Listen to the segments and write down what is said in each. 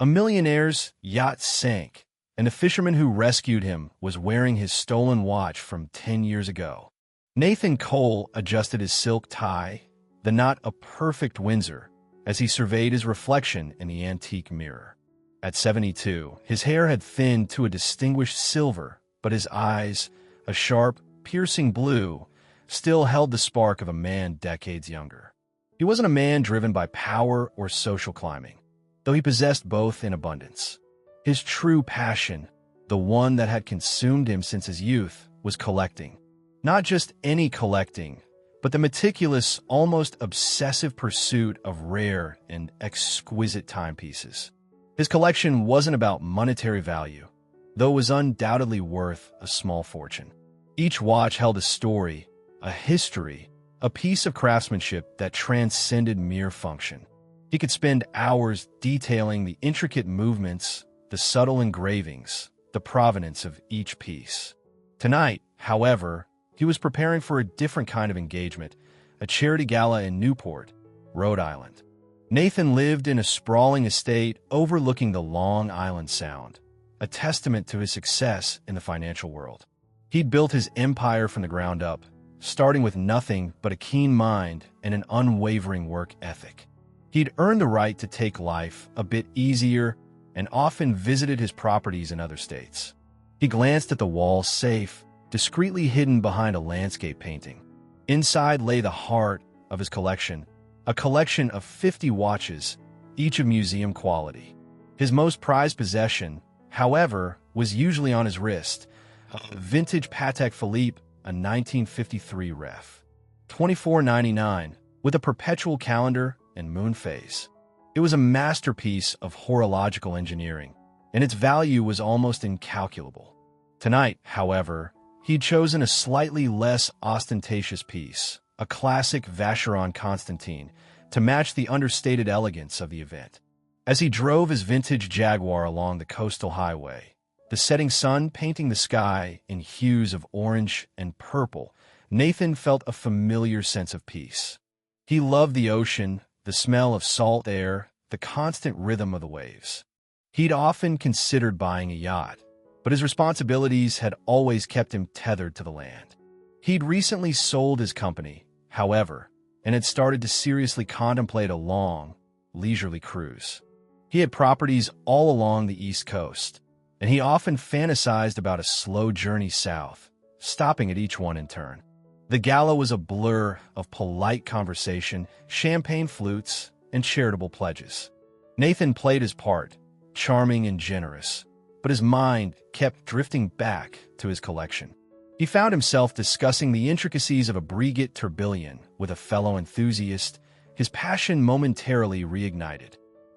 A millionaire's yacht sank, and the fisherman who rescued him was wearing his stolen watch from 10 years ago. Nathan Cole adjusted his silk tie, the knot a perfect Windsor, as he surveyed his reflection in the antique mirror. At 72, his hair had thinned to a distinguished silver, but his eyes, a sharp, piercing blue, still held the spark of a man decades younger. He wasn't a man driven by power or social climbing, though he possessed both in abundance. His true passion, the one that had consumed him since his youth, was collecting. Not just any collecting, but the meticulous, almost obsessive pursuit of rare and exquisite timepieces. His collection wasn't about monetary value, though it was undoubtedly worth a small fortune. Each watch held a story, a history, a piece of craftsmanship that transcended mere function. He could spend hours detailing the intricate movements, the subtle engravings, the provenance of each piece. Tonight, however, he was preparing for a different kind of engagement, a charity gala in Newport, Rhode Island. Nathan lived in a sprawling estate overlooking the Long Island Sound, a testament to his success in the financial world. He'd built his empire from the ground up, starting with nothing but a keen mind and an unwavering work ethic. He'd earned the right to take life a bit easier and often visited his properties in other states. He glanced at the wall safe, discreetly hidden behind a landscape painting. Inside lay the heart of his collection, a collection of 50 watches, each of museum quality. His most prized possession, however, was usually on his wrist, a vintage Patek Philippe, a 1953 ref. $24.99, with a perpetual calendar and moon phase. It was a masterpiece of horological engineering, and its value was almost incalculable. Tonight, however, he'd chosen a slightly less ostentatious piece, a classic Vacheron Constantin, to match the understated elegance of the event. As he drove his vintage Jaguar along the coastal highway, the setting sun painting the sky in hues of orange and purple, Nathan felt a familiar sense of peace. He loved the ocean, the smell of salt air, the constant rhythm of the waves. He'd often considered buying a yacht, but his responsibilities had always kept him tethered to the land. He'd recently sold his company, however, and had started to seriously contemplate a long, leisurely cruise. He had properties all along the East Coast, and he often fantasized about a slow journey south, stopping at each one in turn. The gala was a blur of polite conversation, champagne flutes, and charitable pledges. Nathan played his part, charming and generous, but his mind kept drifting back to his collection. He found himself discussing the intricacies of a Breguet tourbillon with a fellow enthusiast, his passion momentarily reignited.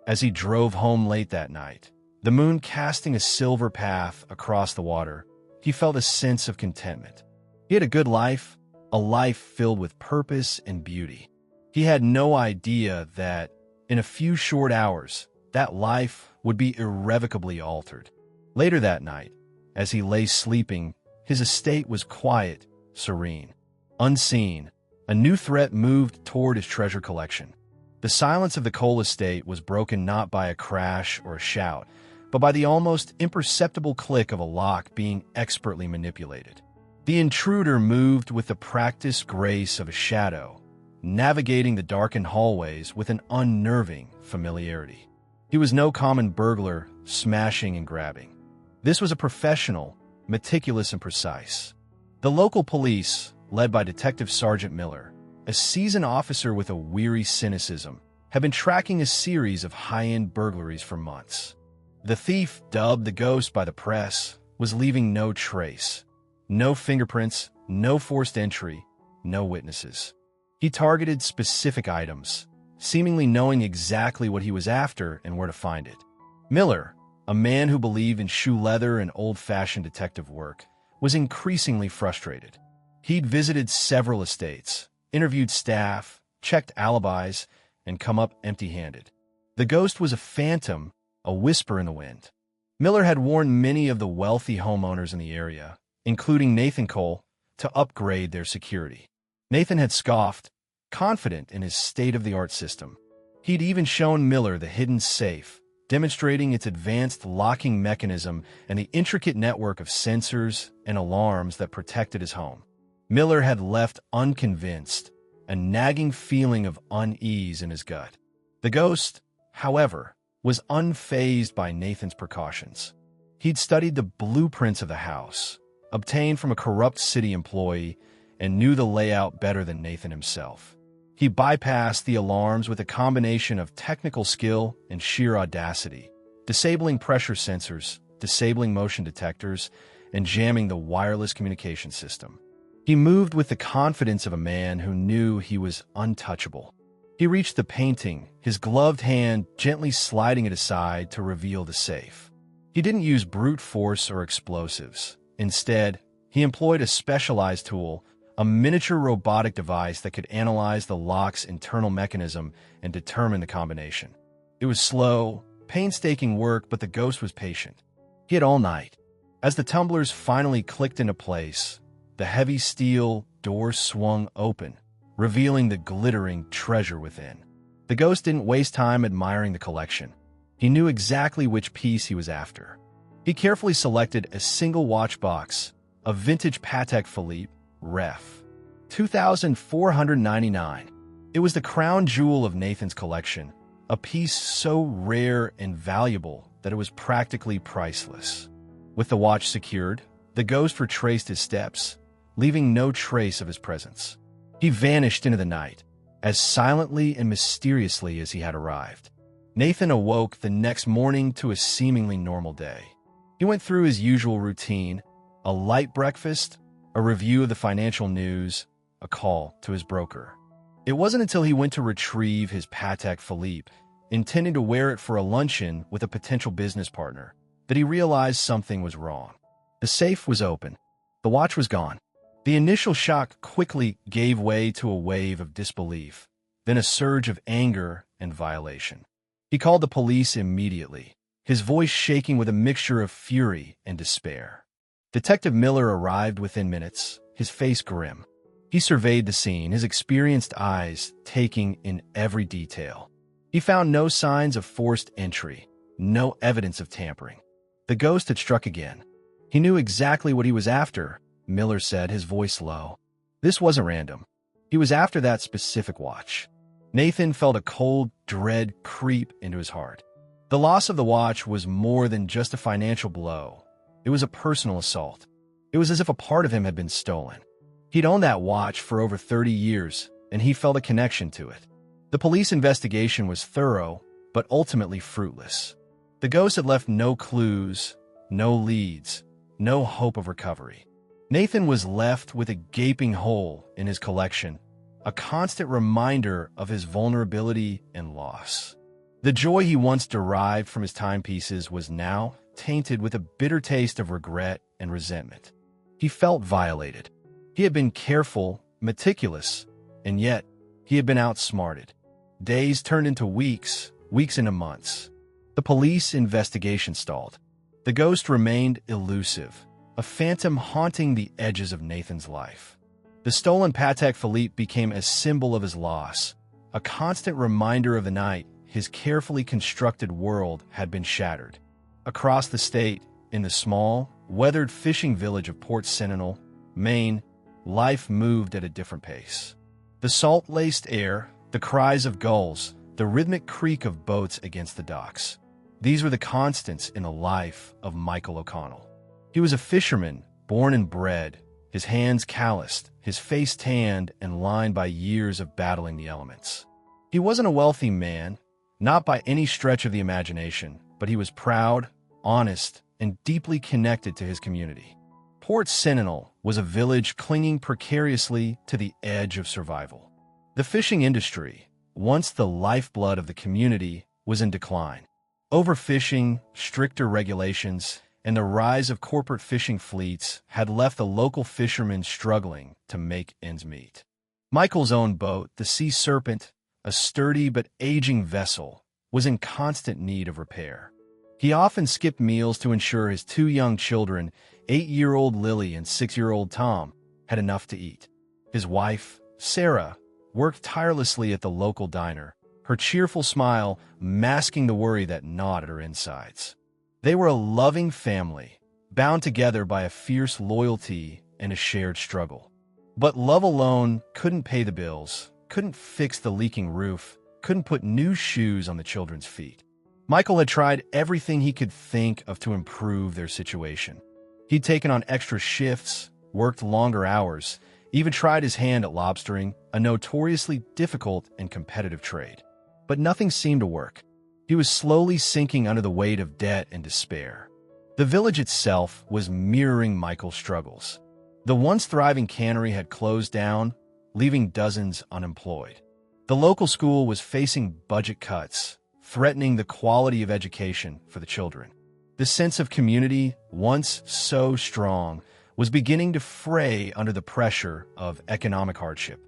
As he drove home late that night, the moon casting a silver path across the water, he felt a sense of contentment. He had a good life, a life filled with purpose and beauty. He had no idea that, in a few short hours, that life would be irrevocably altered. Later that night, as he lay sleeping, his estate was quiet, serene. Unseen, a new threat moved toward his treasure collection. The silence of the Cole estate was broken not by a crash or a shout, but by the almost imperceptible click of a lock being expertly manipulated. The intruder moved with the practiced grace of a shadow, navigating the darkened hallways with an unnerving familiarity. He was no common burglar, smashing and grabbing. This was a professional, meticulous and precise. The local police, led by Detective Sergeant Miller, a seasoned officer with a weary cynicism, had been tracking a series of high-end burglaries for months. The thief, dubbed the Ghost by the press, was leaving no trace. No fingerprints, no forced entry, no witnesses. He targeted specific items, seemingly knowing exactly what he was after and where to find it. Miller, a man who believed in shoe leather and old-fashioned detective work, was increasingly frustrated. He'd visited several estates, interviewed staff, checked alibis, and come up empty-handed. The Ghost was a phantom, a whisper in the wind. Miller had warned many of the wealthy homeowners in the area, including Nathan Cole, to upgrade their security. Nathan had scoffed, confident in his state-of-the-art system. He'd even shown Miller the hidden safe, demonstrating its advanced locking mechanism and the intricate network of sensors and alarms that protected his home. Miller had left unconvinced, a nagging feeling of unease in his gut. The ghost, however, was unfazed by Nathan's precautions. He'd studied the blueprints of the house, obtained from a corrupt city employee, and knew the layout better than Nathan himself. He bypassed the alarms with a combination of technical skill and sheer audacity, disabling pressure sensors, disabling motion detectors, and jamming the wireless communication system. He moved with the confidence of a man who knew he was untouchable. He reached the painting, his gloved hand gently sliding it aside to reveal the safe. He didn't use brute force or explosives. Instead, he employed a specialized tool, a miniature robotic device that could analyze the lock's internal mechanism and determine the combination. It was slow, painstaking work, but the ghost was patient. He had all night. As the tumblers finally clicked into place, the heavy steel door swung open, revealing the glittering treasure within. The ghost didn't waste time admiring the collection. He knew exactly which piece he was after. He carefully selected a single watch box, a vintage Patek Philippe, Ref. 2,499. It was the crown jewel of Nathan's collection, a piece so rare and valuable that it was practically priceless. With the watch secured, the ghost retraced his steps, leaving no trace of his presence. He vanished into the night, as silently and mysteriously as he had arrived. Nathan awoke the next morning to a seemingly normal day. He went through his usual routine, a light breakfast, a review of the financial news, a call to his broker. It wasn't until he went to retrieve his Patek Philippe, intending to wear it for a luncheon with a potential business partner, that he realized something was wrong. The safe was open. The watch was gone. The initial shock quickly gave way to a wave of disbelief, then a surge of anger and violation. He called the police immediately, his voice shaking with a mixture of fury and despair. Detective Miller arrived within minutes, his face grim. He surveyed the scene, his experienced eyes taking in every detail. He found no signs of forced entry, no evidence of tampering. The ghost had struck again. He knew exactly what he was after, Miller said, his voice low. This wasn't random. He was after that specific watch. Nathan felt a cold dread creep into his heart. The loss of the watch was more than just a financial blow. It was a personal assault. It was as if a part of him had been stolen. He'd owned that watch for over 30 years, and he felt a connection to it. The police investigation was thorough, but ultimately fruitless. The ghost had left no clues, no leads, no hope of recovery. Nathan was left with a gaping hole in his collection, a constant reminder of his vulnerability and loss. The joy he once derived from his timepieces was now tainted with a bitter taste of regret and resentment. He felt violated. He had been careful, meticulous, and yet he had been outsmarted. Days turned into weeks, weeks into months. The police investigation stalled. The ghost remained elusive, a phantom haunting the edges of Nathan's life. The stolen Patek Philippe became a symbol of his loss, a constant reminder of the night his carefully constructed world had been shattered. Across the state, in the small, weathered fishing village of Port Sentinel, Maine, life moved at a different pace. The salt-laced air, the cries of gulls, the rhythmic creak of boats against the docks. These were the constants in the life of Michael O'Connell. He was a fisherman, born and bred, his hands calloused, his face tanned and lined by years of battling the elements. He wasn't a wealthy man, not by any stretch of the imagination, but he was proud, honest, and deeply connected to his community. Port Sentinel was a village clinging precariously to the edge of survival. The fishing industry, once the lifeblood of the community, was in decline. Overfishing, stricter regulations, and the rise of corporate fishing fleets had left the local fishermen struggling to make ends meet. Michael's own boat, the Sea Serpent, a sturdy but aging vessel, was in constant need of repair. He often skipped meals to ensure his two young children, 8-year-old Lily and 6-year-old Tom, had enough to eat. His wife, Sarah, worked tirelessly at the local diner, her cheerful smile masking the worry that gnawed at her insides. They were a loving family, bound together by a fierce loyalty and a shared struggle. But love alone couldn't pay the bills, couldn't fix the leaking roof, couldn't put new shoes on the children's feet. Michael had tried everything he could think of to improve their situation. He'd taken on extra shifts, worked longer hours, even tried his hand at lobstering, a notoriously difficult and competitive trade. But nothing seemed to work. He was slowly sinking under the weight of debt and despair. The village itself was mirroring Michael's struggles. The once thriving cannery had closed down, leaving dozens unemployed. The local school was facing budget cuts, threatening the quality of education for the children. The sense of community, once so strong, was beginning to fray under the pressure of economic hardship.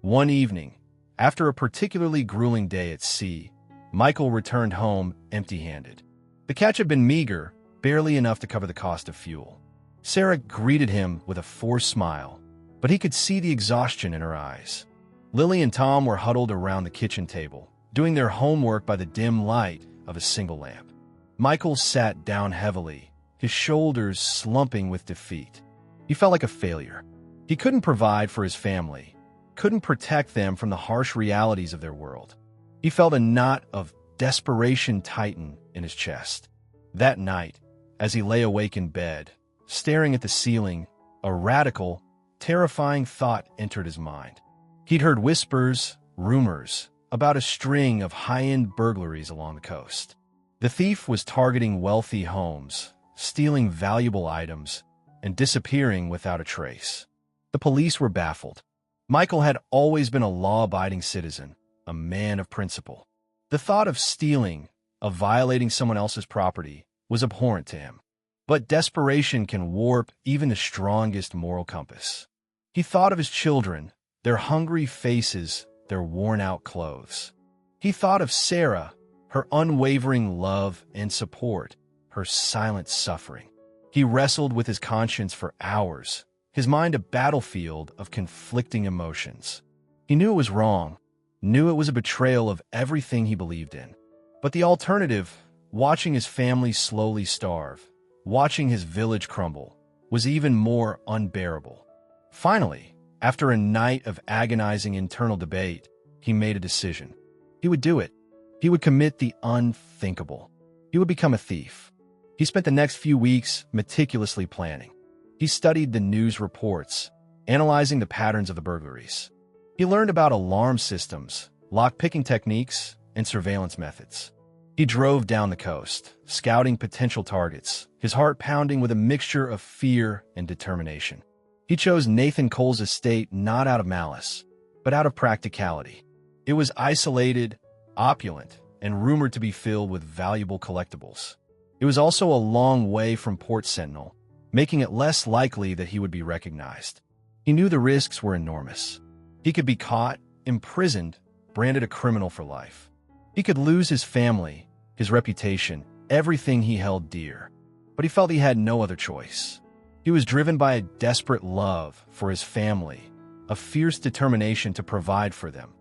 One evening, after a particularly grueling day at sea, Michael returned home empty-handed. The catch had been meager, barely enough to cover the cost of fuel. Sarah greeted him with a forced smile, but he could see the exhaustion in her eyes. Lily and Tom were huddled around the kitchen table, doing their homework by the dim light of a single lamp. Michael sat down heavily, his shoulders slumping with defeat. He felt like a failure. He couldn't provide for his family, couldn't protect them from the harsh realities of their world. He felt a knot of desperation tighten in his chest. That night, as he lay awake in bed, staring at the ceiling, a radical, terrifying thought entered his mind. He'd heard whispers, rumors, about a string of high-end burglaries along the coast. The thief was targeting wealthy homes, stealing valuable items, and disappearing without a trace. The police were baffled. Michael had always been a law-abiding citizen, a man of principle. The thought of stealing, of violating someone else's property, was abhorrent to him. But desperation can warp even the strongest moral compass. He thought of his children, their hungry faces, their worn-out clothes. He thought of Sarah, her unwavering love and support, her silent suffering. He wrestled with his conscience for hours, his mind a battlefield of conflicting emotions. He knew it was wrong, knew it was a betrayal of everything he believed in. But the alternative, watching his family slowly starve, watching his village crumble, was even more unbearable. Finally, after a night of agonizing internal debate, he made a decision. He would do it. He would commit the unthinkable. He would become a thief. He spent the next few weeks meticulously planning. He studied the news reports, analyzing the patterns of the burglaries. He learned about alarm systems, lock-picking techniques, and surveillance methods. He drove down the coast, scouting potential targets, his heart pounding with a mixture of fear and determination. He chose Nathan Cole's estate not out of malice, but out of practicality. It was isolated, opulent, and rumored to be filled with valuable collectibles. It was also a long way from Port Sentinel, making it less likely that he would be recognized. He knew the risks were enormous. He could be caught, imprisoned, branded a criminal for life. He could lose his family, his reputation, everything he held dear. But he felt he had no other choice. He was driven by a desperate love for his family, a fierce determination to provide for them,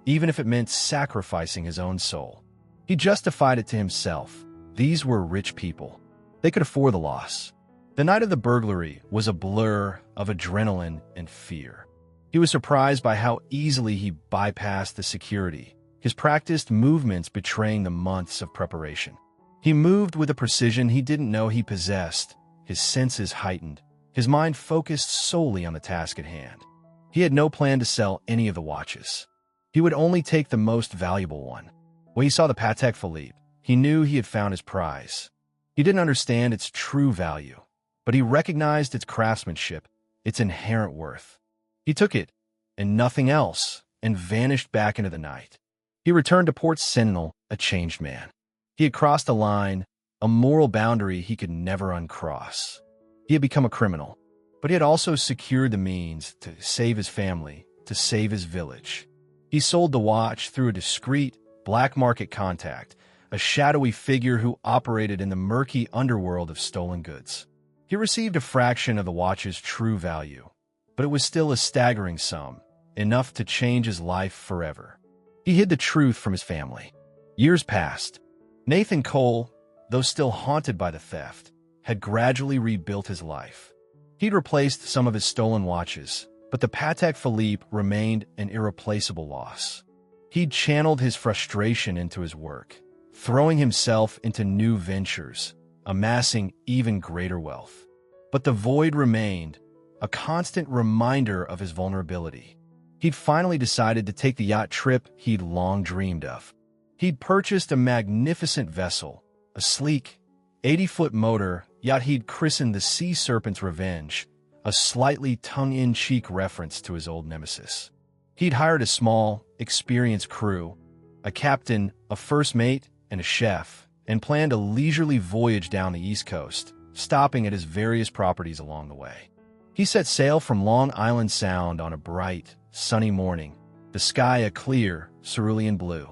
even if it meant sacrificing his own soul. He justified it to himself. These were rich people. They could afford the loss. The night of the burglary was a blur of adrenaline and fear. He was surprised by how easily he bypassed the security, his practiced movements betraying the months of preparation. He moved with a precision he didn't know he possessed, his senses heightened, his mind focused solely on the task at hand. He had no plan to sell any of the watches. He would only take the most valuable one. When he saw the Patek Philippe, he knew he had found his prize. He didn't understand its true value, but he recognized its craftsmanship, its inherent worth. He took it, and nothing else, and vanished back into the night. He returned to Port Sentinel a changed man. He had crossed a line, a moral boundary he could never uncross. He had become a criminal, but he had also secured the means to save his family, to save his village. He sold the watch through a discreet, black market contact, a shadowy figure who operated in the murky underworld of stolen goods. He received a fraction of the watch's true value, but it was still a staggering sum, enough to change his life forever. He He hid the truth from his family. Years passed. Nathan Cole, though still haunted by the theft, had gradually rebuilt his life. He'd replaced some of his stolen watches, but the Patek Philippe remained an irreplaceable loss. He'd channeled his frustration into his work, throwing himself into new ventures, amassing even greater wealth. But the void remained, a constant reminder of his vulnerability. He'd finally decided to take the yacht trip he'd long dreamed of. He'd purchased a magnificent vessel, a sleek, 80-foot motor yacht he'd christened the Sea Serpent's Revenge, a slightly tongue-in-cheek reference to his old nemesis. He'd hired a small, experienced crew, a captain, a first mate, and a chef, and planned a leisurely voyage down the East Coast, stopping at his various properties along the way. He set sail from Long Island Sound on a bright, sunny morning, the sky a clear, cerulean blue.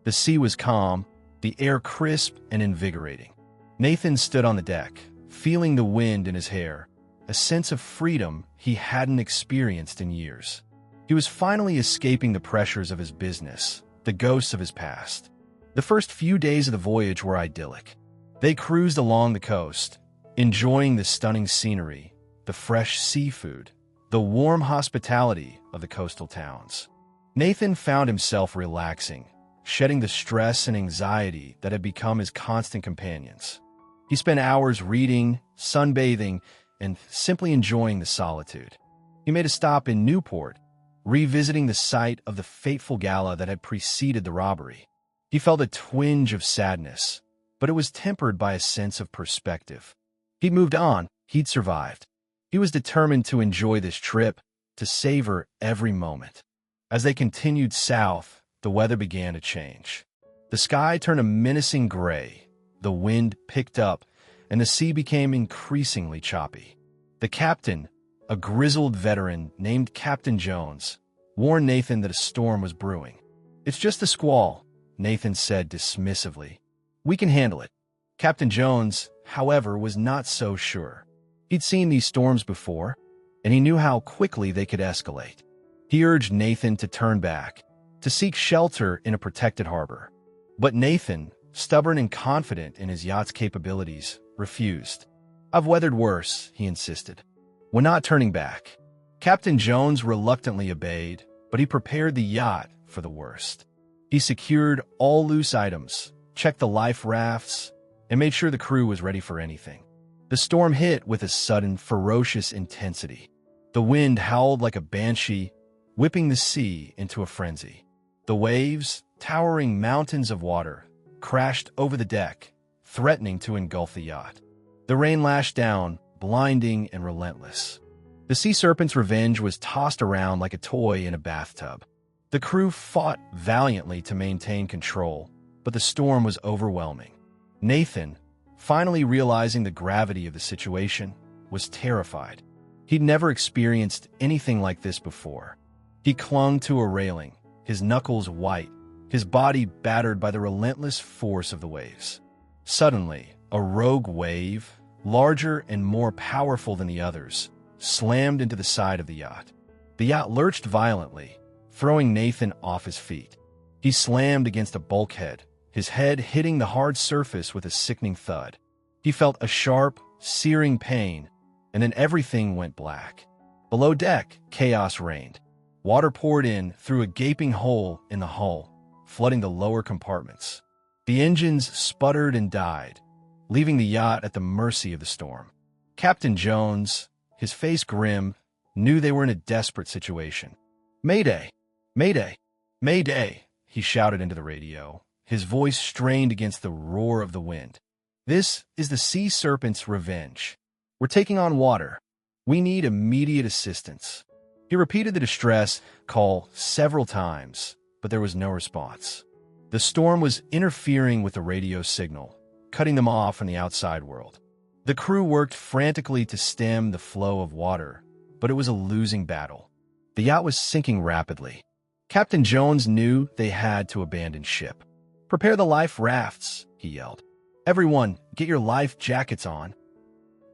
The sea was calm, the air crisp and invigorating. Nathan stood on the deck, feeling the wind in his hair, a sense of freedom he hadn't experienced in years. He was finally escaping the pressures of his business, the ghosts of his past. The first few days of the voyage were idyllic. They cruised along the coast, enjoying the stunning scenery, the fresh seafood, the warm hospitality of the coastal towns. Nathan found himself relaxing, shedding the stress and anxiety that had become his constant companions. He spent hours reading, sunbathing, and simply enjoying the solitude. He made a stop in Newport, revisiting the site of the fateful gala that had preceded the robbery. He felt a twinge of sadness, but it was tempered by a sense of perspective. He'd moved on, he'd survived. He was determined to enjoy this trip, to savor every moment. As they continued south, the weather began to change. The sky turned a menacing gray, the wind picked up, and the sea became increasingly choppy. The captain, a grizzled veteran named Captain Jones, warned Nathan that a storm was brewing. "It's just a squall," Nathan said dismissively. "We can handle it." Captain Jones, however, was not so sure. He'd seen these storms before, and he knew how quickly they could escalate. He urged Nathan to turn back, to seek shelter in a protected harbor. But Nathan, stubborn and confident in his yacht's capabilities, refused. "I've weathered worse," he insisted. "We're not turning back." Captain Jones reluctantly obeyed, but he prepared the yacht for the worst. He secured all loose items, checked the life rafts, and made sure the crew was ready for anything. The storm hit with a sudden, ferocious intensity. The wind howled like a banshee, whipping the sea into a frenzy. The waves, towering mountains of water, crashed over the deck, threatening to engulf the yacht. The rain lashed down, blinding and relentless. The Sea Serpent's Revenge was tossed around like a toy in a bathtub. The crew fought valiantly to maintain control, but the storm was overwhelming. Nathan, finally realizing the gravity of the situation, was terrified. He'd never experienced anything like this before. He clung to a railing, his knuckles white, his body battered by the relentless force of the waves. Suddenly, a rogue wave, larger and more powerful than the others, slammed into the side of the yacht. The yacht lurched violently, throwing Nathan off his feet. He slammed against a bulkhead, his head hitting the hard surface with a sickening thud. He felt a sharp, searing pain, and then everything went black. Below deck, chaos reigned. Water poured in through a gaping hole in the hull, flooding the lower compartments. The engines sputtered and died, leaving the yacht at the mercy of the storm. Captain Jones, his face grim, knew they were in a desperate situation. "Mayday! Mayday! Mayday!" he shouted into the radio, his voice strained against the roar of the wind. "This is the Sea Serpent's Revenge. We're taking on water. We need immediate assistance." He repeated the distress call several times, but there was no response. The storm was interfering with the radio signal, cutting them off from the outside world. The crew worked frantically to stem the flow of water, but it was a losing battle. The yacht was sinking rapidly. Captain Jones knew they had to abandon ship. "Prepare the life rafts," he yelled. "Everyone, get your life jackets on."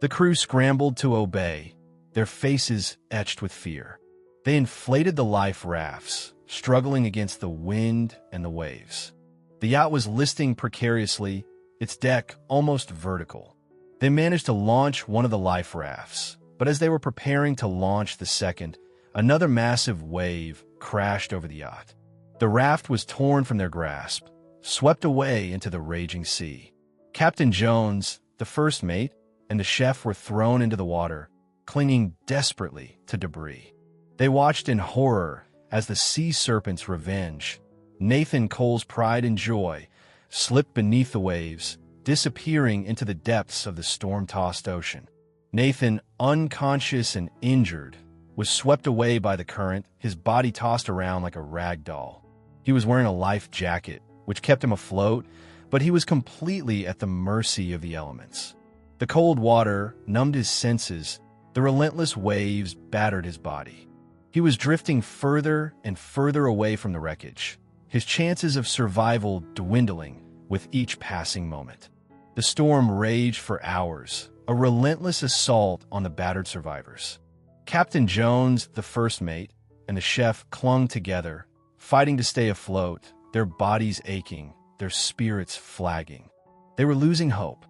The crew scrambled to obey, their faces etched with fear. They inflated the life rafts, struggling against the wind and the waves. The yacht was listing precariously, its deck almost vertical. They managed to launch one of the life rafts, but as they were preparing to launch the second, another massive wave crashed over the yacht. The raft was torn from their grasp, swept away into the raging sea. Captain Jones, the first mate, and the chef were thrown into the water, clinging desperately to debris. They watched in horror as the sea serpent's revenge, Nathan Cole's pride and joy, slipped beneath the waves, disappearing into the depths of the storm-tossed ocean. Nathan, unconscious and injured, was swept away by the current, his body tossed around like a rag doll. He was wearing a life jacket, which kept him afloat, but he was completely at the mercy of the elements. The cold water numbed his senses, the relentless waves battered his body. He was drifting further and further away from the wreckage, his chances of survival dwindling with each passing moment. The storm raged for hours, a relentless assault on the battered survivors. Captain Jones, the first mate, and the chef clung together, fighting to stay afloat, their bodies aching, their spirits flagging. They were losing hope.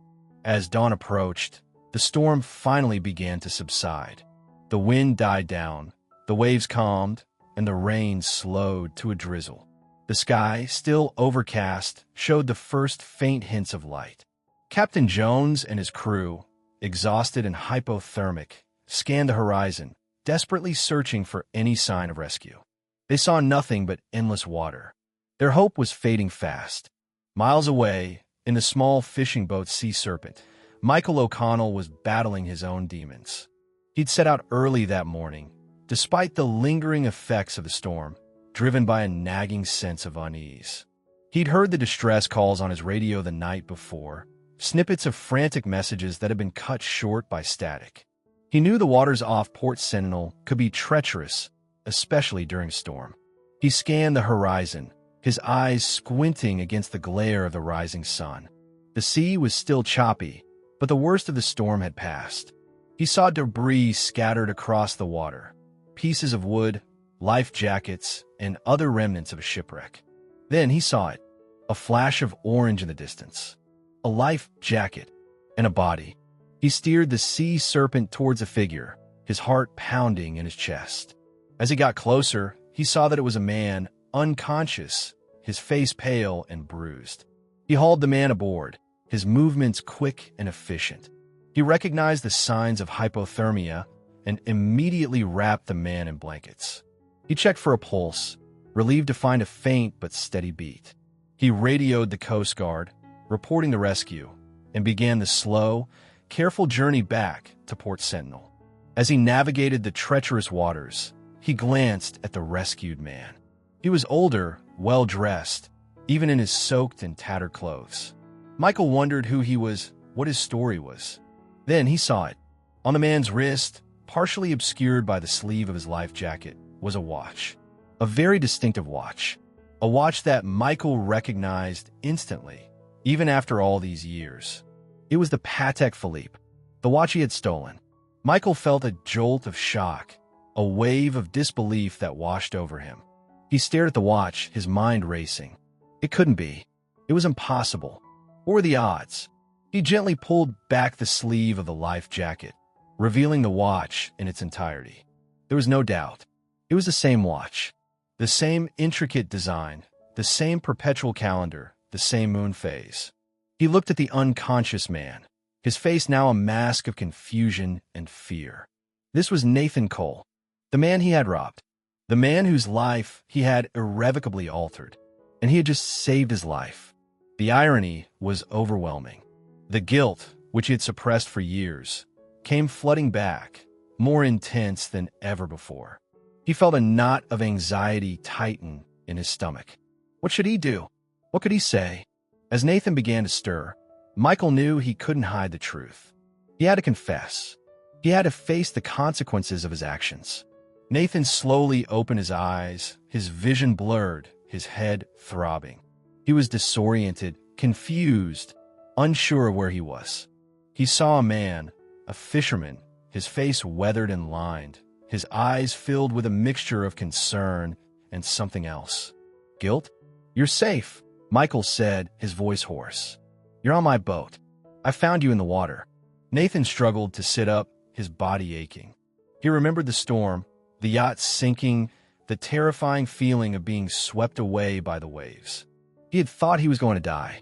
As dawn approached, the storm finally began to subside. The wind died down, the waves calmed, and the rain slowed to a drizzle. The sky, still overcast, showed the first faint hints of light. Captain Jones and his crew, exhausted and hypothermic, scanned the horizon, desperately searching for any sign of rescue. They saw nothing but endless water. Their hope was fading fast. Miles away, in the small fishing boat Sea Serpent, Michael O'Connell was battling his own demons. He'd set out early that morning, despite the lingering effects of the storm, driven by a nagging sense of unease. He'd heard the distress calls on his radio the night before, snippets of frantic messages that had been cut short by static. He knew the waters off Port Sentinel could be treacherous, especially during a storm. He scanned the horizon, his eyes squinting against the glare of the rising sun. The sea was still choppy, but the worst of the storm had passed. He saw debris scattered across the water, pieces of wood, life jackets, and other remnants of a shipwreck. Then he saw it, a flash of orange in the distance, a life jacket, and a body. He steered the Sea Serpent towards a figure, his heart pounding in his chest. As he got closer, he saw that it was a man, unconscious, his face pale and bruised. He hauled the man aboard, his movements quick and efficient. He recognized the signs of hypothermia and immediately wrapped the man in blankets. He checked for a pulse, relieved to find a faint but steady beat. He radioed the Coast Guard, reporting the rescue, and began the slow, careful journey back to Port Sentinel. As he navigated the treacherous waters, he glanced at the rescued man. He was older, well-dressed, even in his soaked and tattered clothes. Michael wondered who he was, what his story was. Then he saw it. On the man's wrist, partially obscured by the sleeve of his life jacket, was a watch. A very distinctive watch. A watch that Michael recognized instantly, even after all these years. It was the Patek Philippe, the watch he had stolen. Michael felt a jolt of shock, a wave of disbelief that washed over him. He stared at the watch, his mind racing. It couldn't be. It was impossible. What were the odds? He gently pulled back the sleeve of the life jacket, revealing the watch in its entirety. There was no doubt. It was the same watch. The same intricate design, the same perpetual calendar, the same moon phase. He looked at the unconscious man, his face now a mask of confusion and fear. This was Nathan Cole, the man he had robbed, the man whose life he had irrevocably altered, and he had just saved his life. The irony was overwhelming. The guilt, which he had suppressed for years, came flooding back, more intense than ever before. He felt a knot of anxiety tighten in his stomach. What should he do? What could he say? As Nathan began to stir, Michael knew he couldn't hide the truth. He had to confess. He had to face the consequences of his actions. Nathan slowly opened his eyes, his vision blurred, his head throbbing. He was disoriented, confused, unsure of where he was. He saw a man, a fisherman, his face weathered and lined, his eyes filled with a mixture of concern and something else. Guilt? You're safe, Michael said, his voice hoarse. You're on my boat. I found you in the water. Nathan struggled to sit up, his body aching. He remembered the storm, the yacht sinking, the terrifying feeling of being swept away by the waves. He had thought he was going to die.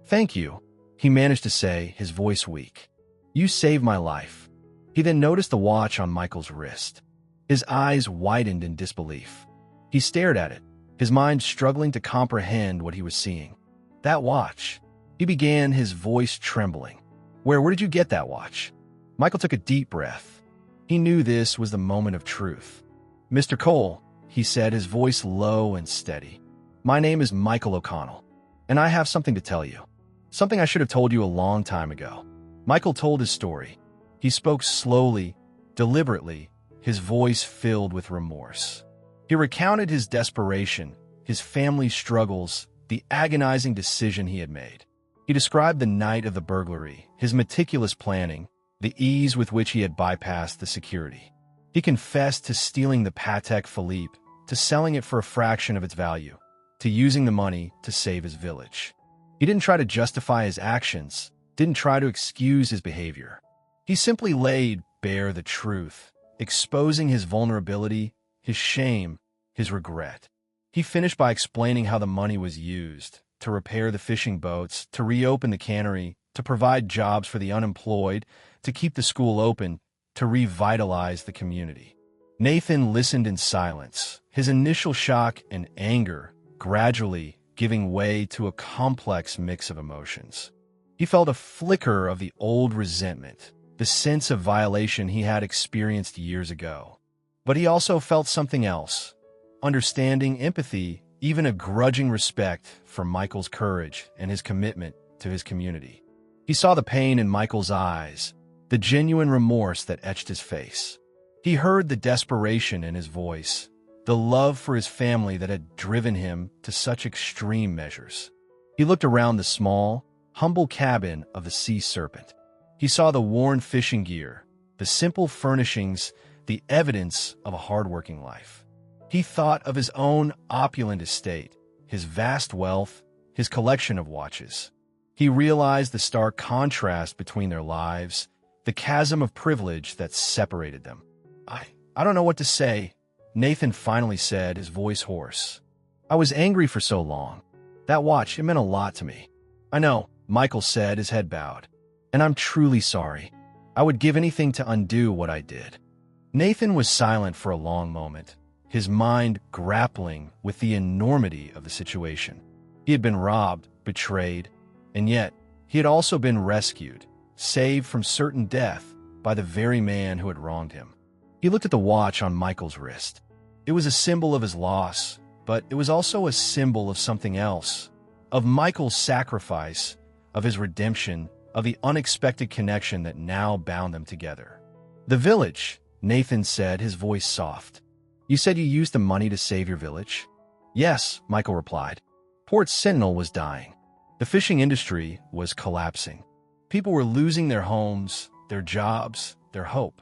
Thank you, he managed to say, his voice weak. You saved my life. He then noticed the watch on Michael's wrist. His eyes widened in disbelief. He stared at it, his mind struggling to comprehend what he was seeing. That watch. He began, his voice trembling. Where did you get that watch? Michael took a deep breath. He knew this was the moment of truth. Mr. Cole, he said, his voice low and steady. My name is Michael O'Connell, and I have something to tell you. Something I should have told you a long time ago. Michael told his story. He spoke slowly, deliberately, his voice filled with remorse. He recounted his desperation, his family's struggles, the agonizing decision he had made. He described the night of the burglary, his meticulous planning, the ease with which he had bypassed the security. He confessed to stealing the Patek Philippe, to selling it for a fraction of its value, to using the money to save his village. He didn't try to justify his actions, didn't try to excuse his behavior. He simply laid bare the truth, exposing his vulnerability, his shame, his regret. He finished by explaining how the money was used to repair the fishing boats, to reopen the cannery, to provide jobs for the unemployed, to keep the school open, to revitalize the community. Nathan listened in silence, his initial shock and anger gradually giving way to a complex mix of emotions. He felt a flicker of the old resentment, the sense of violation he had experienced years ago. But he also felt something else, understanding, empathy, even a grudging respect for Michael's courage and his commitment to his community. He saw the pain in Michael's eyes, the genuine remorse that etched his face. He heard the desperation in his voice, the love for his family that had driven him to such extreme measures. He looked around the small, humble cabin of the Sea Serpent. He saw the worn fishing gear, the simple furnishings, the evidence of a hardworking life. He thought of his own opulent estate, his vast wealth, his collection of watches. He realized the stark contrast between their lives, the chasm of privilege that separated them. I don't know what to say, Nathan finally said, his voice hoarse. I was angry for so long. That watch, it meant a lot to me. I know, Michael said, his head bowed. And I'm truly sorry. I would give anything to undo what I did. Nathan was silent for a long moment, his mind grappling with the enormity of the situation. He had been robbed, betrayed, and yet he had also been rescued, saved from certain death by the very man who had wronged him. He looked at the watch on Michael's wrist. It was a symbol of his loss, but it was also a symbol of something else, of Michael's sacrifice, of his redemption, of the unexpected connection that now bound them together. The village, Nathan said, his voice soft. You said you used the money to save your village? Yes, Michael replied. Port Sentinel was dying. The fishing industry was collapsing. People were losing their homes, their jobs, their hope.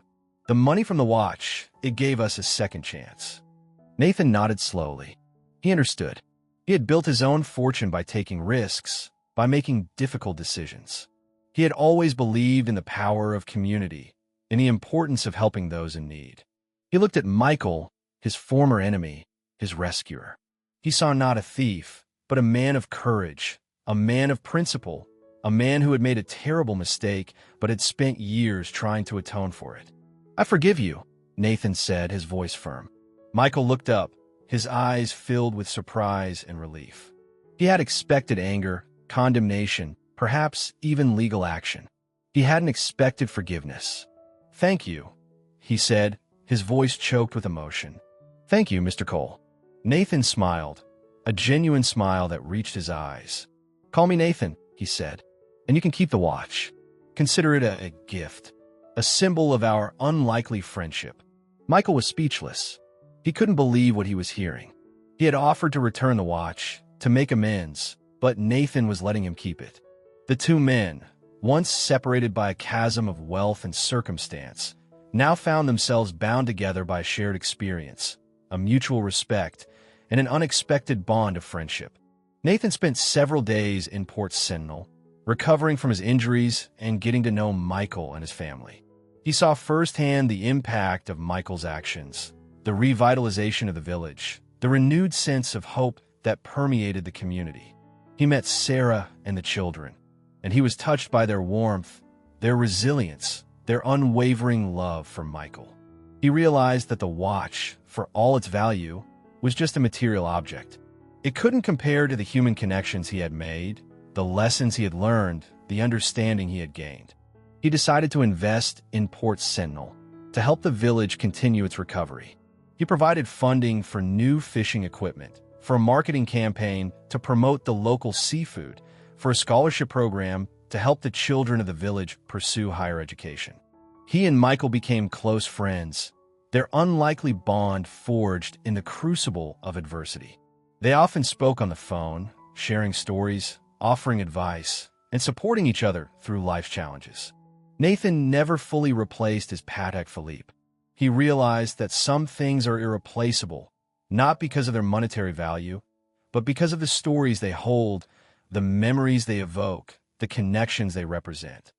The money from the watch, it gave us a second chance. Nathan nodded slowly. He understood. He had built his own fortune by taking risks, by making difficult decisions. He had always believed in the power of community, in the importance of helping those in need. He looked at Michael, his former enemy, his rescuer. He saw not a thief, but a man of courage, a man of principle, a man who had made a terrible mistake but had spent years trying to atone for it. I forgive you, Nathan said, his voice firm. Michael looked up, his eyes filled with surprise and relief. He had expected anger, condemnation, perhaps even legal action. He hadn't expected forgiveness. Thank you, he said, his voice choked with emotion. Thank you, Mr. Cole. Nathan smiled, a genuine smile that reached his eyes. Call me Nathan, he said, and you can keep the watch. Consider it a gift, a symbol of our unlikely friendship. Michael was speechless. He couldn't believe what he was hearing. He had offered to return the watch, to make amends, but Nathan was letting him keep it. The two men, once separated by a chasm of wealth and circumstance, now found themselves bound together by a shared experience, a mutual respect, and an unexpected bond of friendship. Nathan spent several days in Port Sentinel, recovering from his injuries and getting to know Michael and his family. He saw firsthand the impact of Michael's actions, the revitalization of the village, the renewed sense of hope that permeated the community. He met Sarah and the children, and he was touched by their warmth, their resilience, their unwavering love for Michael. He realized that the watch, for all its value, was just a material object. It couldn't compare to the human connections he had made, the lessons he had learned, the understanding he had gained. He decided to invest in Port Sentinel to help the village continue its recovery. He provided funding for new fishing equipment, for a marketing campaign to promote the local seafood, for a scholarship program to help the children of the village pursue higher education. He and Michael became close friends, their unlikely bond forged in the crucible of adversity. They often spoke on the phone, sharing stories, offering advice, and supporting each other through life's challenges. Nathan never fully replaced his Patek Philippe. He realized that some things are irreplaceable, not because of their monetary value, but because of the stories they hold, the memories they evoke, the connections they represent.